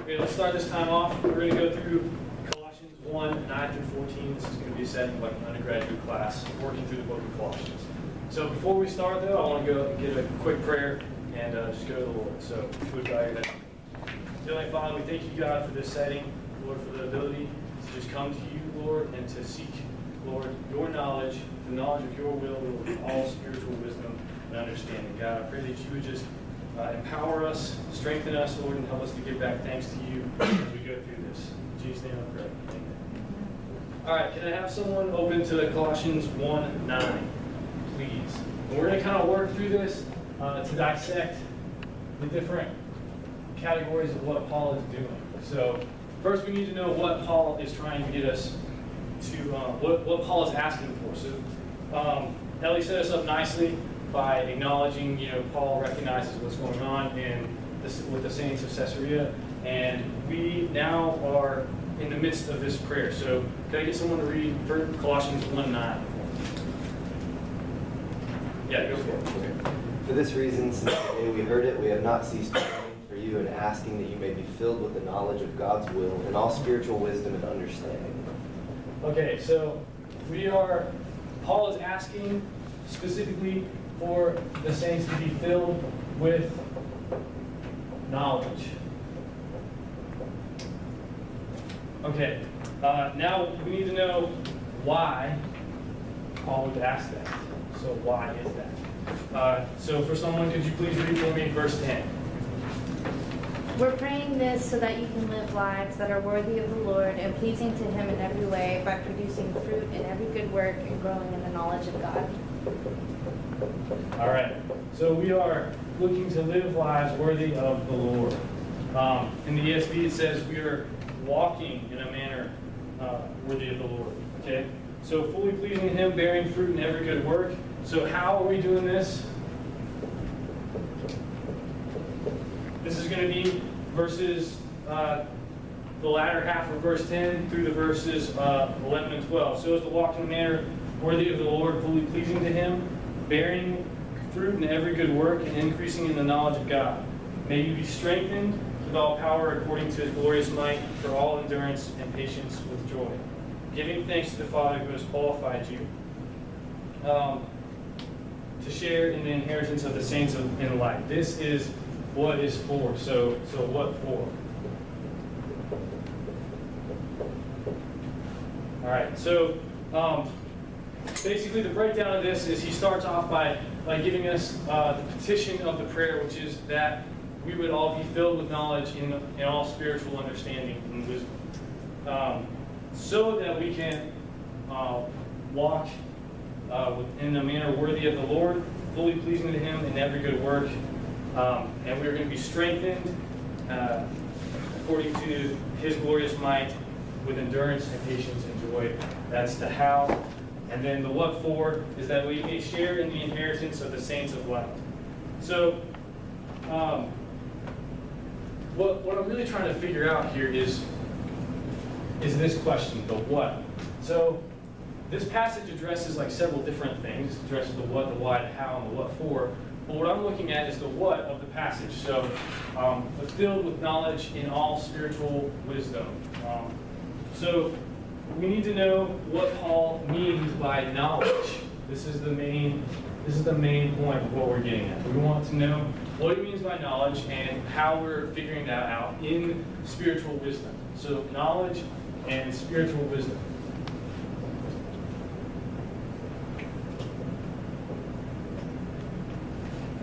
Okay, let's start this time off. We're going to go through Colossians 1, 9 through 14. This is going to be a setting like an undergraduate class, working through the book of Colossians. So before we start, though, I want to go and get a quick prayer and just go to the Lord. So if you would bow your head. Heavenly Father, we thank you, God, for this setting, Lord, for the ability to just come to you, Lord, and to seek, Lord, your knowledge, the knowledge of your will, Lord, with all spiritual wisdom and understanding. God, I pray that you would just empower us, strengthen us, Lord, and help us to give back thanks to you as we go through this. In Jesus' name I pray. Amen. All right, can I have someone open to Colossians 1:9, please? And we're going to kind of work through this to dissect the different categories of what Paul is doing. So first we need to know what Paul is trying to get us to, what Paul is asking for. So Ellie set us up nicely by acknowledging, Paul recognizes what's going on with the saints of Caesarea, and we now are in the midst of this prayer. So can I get someone to read Colossians 1:9? Yeah, go for it. Okay. For this reason, since the day we heard it, we have not ceased praying for you and asking that you may be filled with the knowledge of God's will and all spiritual wisdom and understanding. Okay, so Paul is asking specifically for the saints to be filled with knowledge. Okay, now we need to know why Paul would ask that. So why is that? So for someone, could you please read for me verse 10? We're praying this so that you can live lives that are worthy of the Lord and pleasing to Him in every way by producing fruit in every good work and growing in the knowledge of God. All right, so we are looking to live lives worthy of the Lord. In the ESV it says we are walking in a manner worthy of the Lord. Okay, so fully pleasing Him, bearing fruit in every good work. So how are we doing this? This is going to be verses, the latter half of verse 10 through the verses 11 and 12. So as to walk in a manner worthy of the Lord, fully pleasing to Him, bearing fruit in every good work, and increasing in the knowledge of God. May you be strengthened with all power according to His glorious might for all endurance and patience with joy, giving thanks to the Father who has qualified you to share in the inheritance of the saints in light. This is what is for. So what for? All right. So basically, the breakdown of this is he starts off by giving us the petition of the prayer, which is that we would all be filled with knowledge in all spiritual understanding and wisdom, so that we can walk in a manner worthy of the Lord, fully pleasing to Him in every good work. And we're going to be strengthened according to His glorious might with endurance and patience and joy. That's the how. And then the what for is that we may share in the inheritance of the saints of light. So what I'm really trying to figure out here is this question, the what. So this passage addresses several different things. It addresses the what, the why, the how, and the what for. But what I'm looking at is the what of the passage. So filled with knowledge in all spiritual wisdom. So we need to know what Paul means by knowledge. This is the main point of what we're getting at. We want to know what he means by knowledge and how we're figuring that out in spiritual wisdom. So knowledge and spiritual wisdom.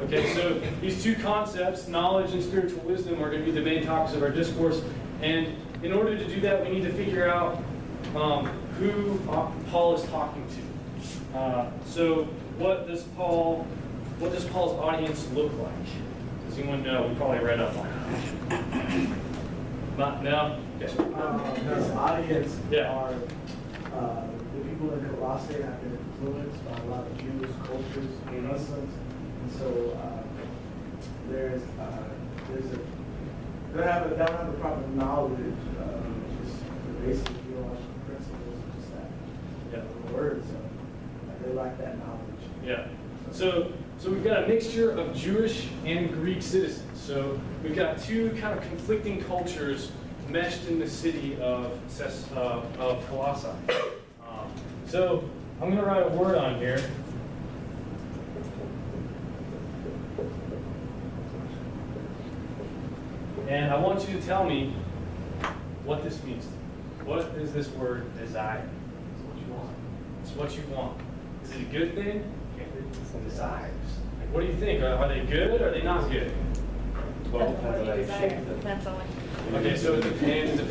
Okay, so these two concepts, knowledge and spiritual wisdom, are going to be the main topics of our discourse. And in order to do that, we need to figure out who Paul is talking to. So what does Paul's audience look like? Does anyone know? We probably read up on it. No? Okay. His audience Yeah. are the people in Colossae have been influenced by a lot of Jewish cultures and customs. And so they'll have the proper knowledge, just the basic theological principles, just that words. They lack that knowledge. Yeah. So we've got a mixture of Jewish and Greek citizens. So we've got two kind of conflicting cultures meshed in the city of Colossae. So I'm going to write a word on here. And I want you to tell me what this means. What is this word desire? It's what you want. Is it a good thing? It's desires. Like, what do you think? Are they good or are they not good? Well, Depends on what you okay, so it depends.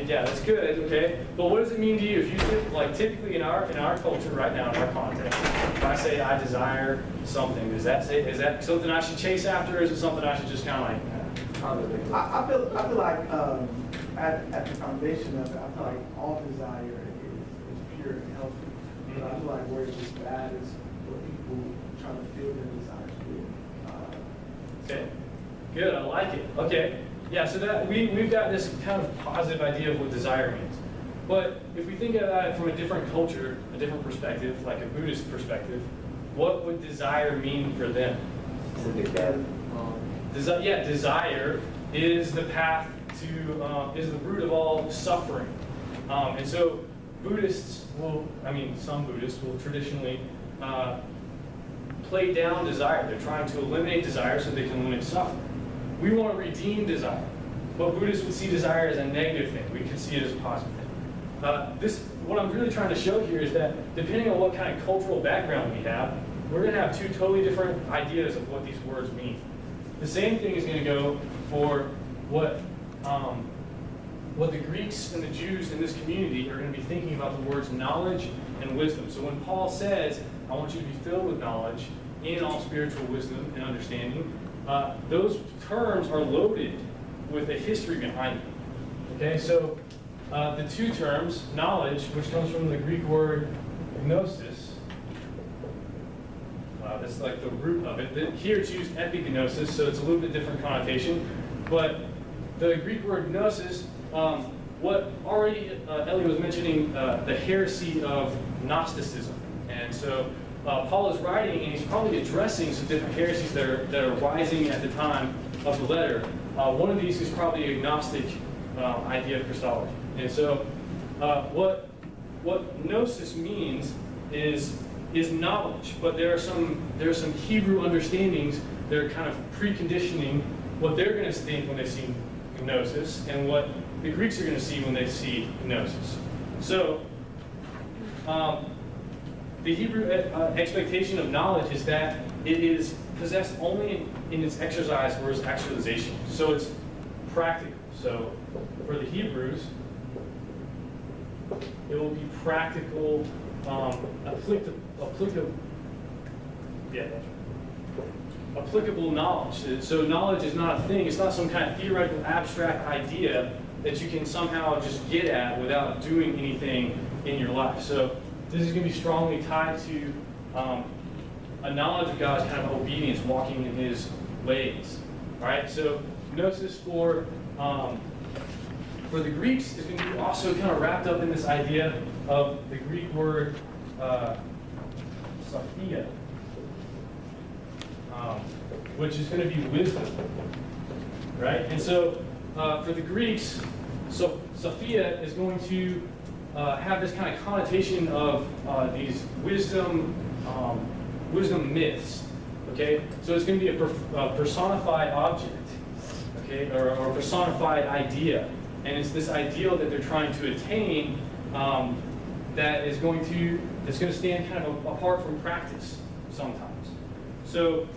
Yeah, that's good. Okay, but what does it mean to you? If you think, like, typically in our culture right now, in our context, if I say I desire something, is that something I should chase after, or is it something I should just kind of like? I feel like at the foundation of it, I feel like all desire is pure and healthy. But I feel like where it's just bad is what people trying to fill their desires with. Okay, good. I like it. Okay, yeah. So that we've got this kind of positive idea of what desire means. But if we think about it from a different culture, a different perspective, like a Buddhist perspective, what would desire mean for them? Something bad. Desire is the path to, is the root of all suffering. And so some Buddhists will traditionally play down desire. They're trying to eliminate desire so they can eliminate suffering. We want to redeem desire. But Buddhists would see desire as a negative thing. We could see it as a positive thing. What I'm really trying to show here is that depending on what kind of cultural background we have, we're going to have two totally different ideas of what these words mean. The same thing is going to go for what the Greeks and the Jews in this community are going to be thinking about the words knowledge and wisdom. So when Paul says, I want you to be filled with knowledge in all spiritual wisdom and understanding, those terms are loaded with a history behind them. Okay, so the two terms, knowledge, which comes from the Greek word gnosis, that's like the root of it. Here it's used epignosis, so it's a little bit different connotation. But the Greek word gnosis, what already Ellie was mentioning, the heresy of Gnosticism. And so Paul is writing, and he's probably addressing some different heresies that are rising at the time of the letter. One of these is probably a Gnostic idea of Christology. And so what gnosis means is knowledge, but there are some Hebrew understandings that are kind of preconditioning what they're going to think when they see gnosis and what the Greeks are going to see when they see gnosis. So the Hebrew expectation of knowledge is that it is possessed only in its exercise or its actualization. So it's practical. So for the Hebrews, it will be practical, applicable knowledge. So knowledge is not a thing. It's not some kind of theoretical, abstract idea that you can somehow just get at without doing anything in your life. So this is going to be strongly tied to a knowledge of God's kind of obedience, walking in His ways. All right. So gnosis for the Greeks is going to be also kind of wrapped up in this idea of the Greek word Sophia, which is going to be wisdom, right? And so for the Greeks, Sophia is going to have this kind of connotation of these wisdom myths, okay? So it's going to be a personified object, okay, or a personified idea. And it's this ideal that they're trying to attain that's going to stand kind of apart from practice sometimes. So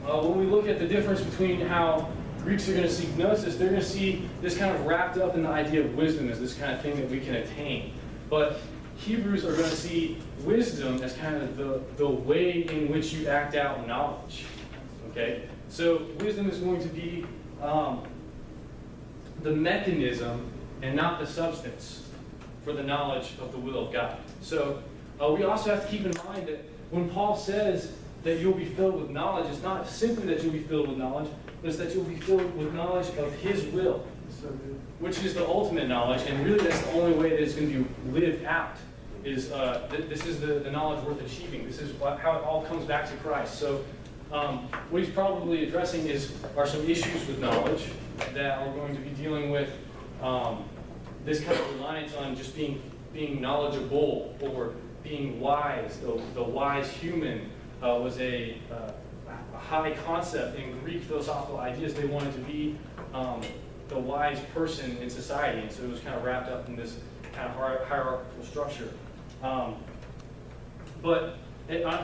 when we look at the difference between how Greeks are going to see gnosis, they're going to see this kind of wrapped up in the idea of wisdom as this kind of thing that we can attain. But Hebrews are going to see wisdom as kind of the way in which you act out knowledge. Okay? So wisdom is going to be the mechanism and not the substance for the knowledge of the will of God. So we also have to keep in mind that when Paul says that you'll be filled with knowledge, it's not simply that you'll be filled with knowledge, but it's that you'll be filled with knowledge of His will, which is the ultimate knowledge, and really that's the only way that it's going to be lived out. This is the knowledge worth achieving. This is how it all comes back to Christ. So what he's probably addressing are some issues with knowledge that are going to be dealing with this kind of reliance on just being knowledgeable or being wise. The wise human was a high concept in Greek philosophical ideas. They wanted to be the wise person in society, and so it was kind of wrapped up in this kind of hierarchical structure. But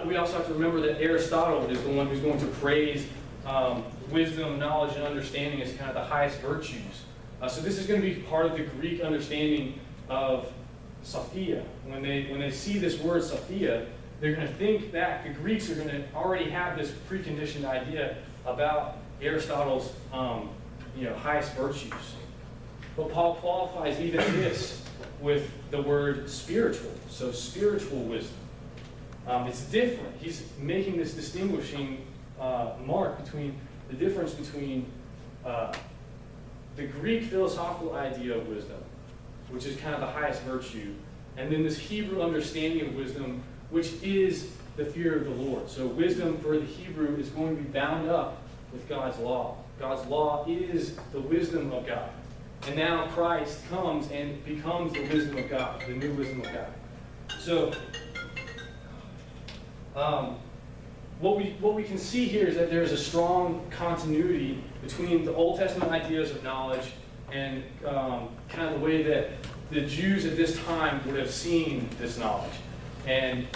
we also have to remember that Aristotle is the one who's going to praise wisdom, knowledge, and understanding as kind of the highest virtues. So this is going to be part of the Greek understanding of Sophia. When they see this word Sophia, they're going to think that the Greeks are going to already have this preconditioned idea about Aristotle's highest virtues. But Paul qualifies even this with the word spiritual, so spiritual wisdom. It's different. He's making this distinguishing mark between the difference between the Greek philosophical idea of wisdom, which is kind of the highest virtue, and then this Hebrew understanding of wisdom, which is the fear of the Lord. So wisdom for the Hebrew is going to be bound up with God's law. God's law is the wisdom of God. And now Christ comes and becomes the wisdom of God, the new wisdom of God. So what we can see here is that there's a strong continuity between the Old Testament ideas of knowledge and kind of the way that the Jews at this time would have seen this knowledge. And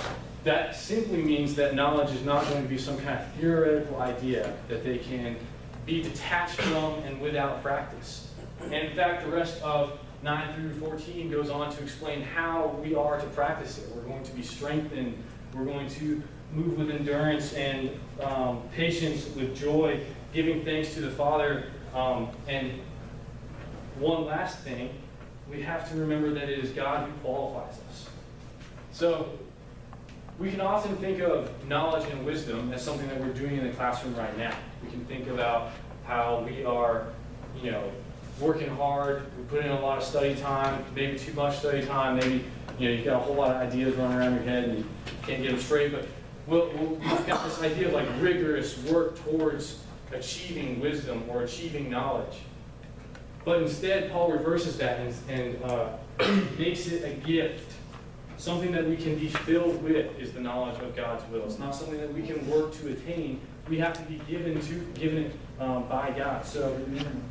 that simply means that knowledge is not going to be some kind of theoretical idea that they can be detached from and without practice. And in fact, the rest of 9 through 14 goes on to explain how we are to practice it. We're going to be strengthened. We're going to move with endurance and patience, with joy, giving thanks to the Father. And one last thing, we have to remember that it is God who qualifies us. So we can often think of knowledge and wisdom as something that we're doing in the classroom right now. We can think about how we are, working hard. We put in a lot of study time, maybe too much study time. Maybe you've got a whole lot of ideas running around your head and you can't get them straight. But we've got this idea of like rigorous work towards achieving wisdom or achieving knowledge. But instead, Paul reverses that and makes it a gift. Something that we can be filled with is the knowledge of God's will. It's not something that we can work to attain. We have to be given it by God. So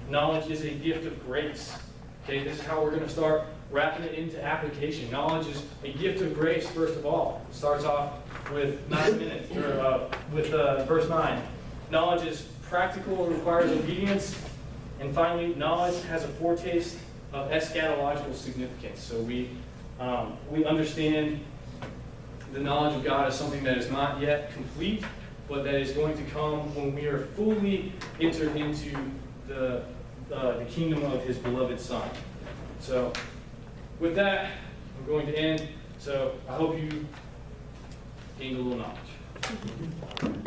knowledge is a gift of grace. Okay, this is how we're going to start wrapping it into application. Knowledge is a gift of grace, first of all. It starts off with verse 9. Knowledge is practical and requires obedience. And finally, knowledge has a foretaste of eschatological significance. So we understand the knowledge of God as something that is not yet complete, but that is going to come when we are fully entered into the kingdom of His beloved Son. So with that, I'm going to end. So I hope you gained a little knowledge.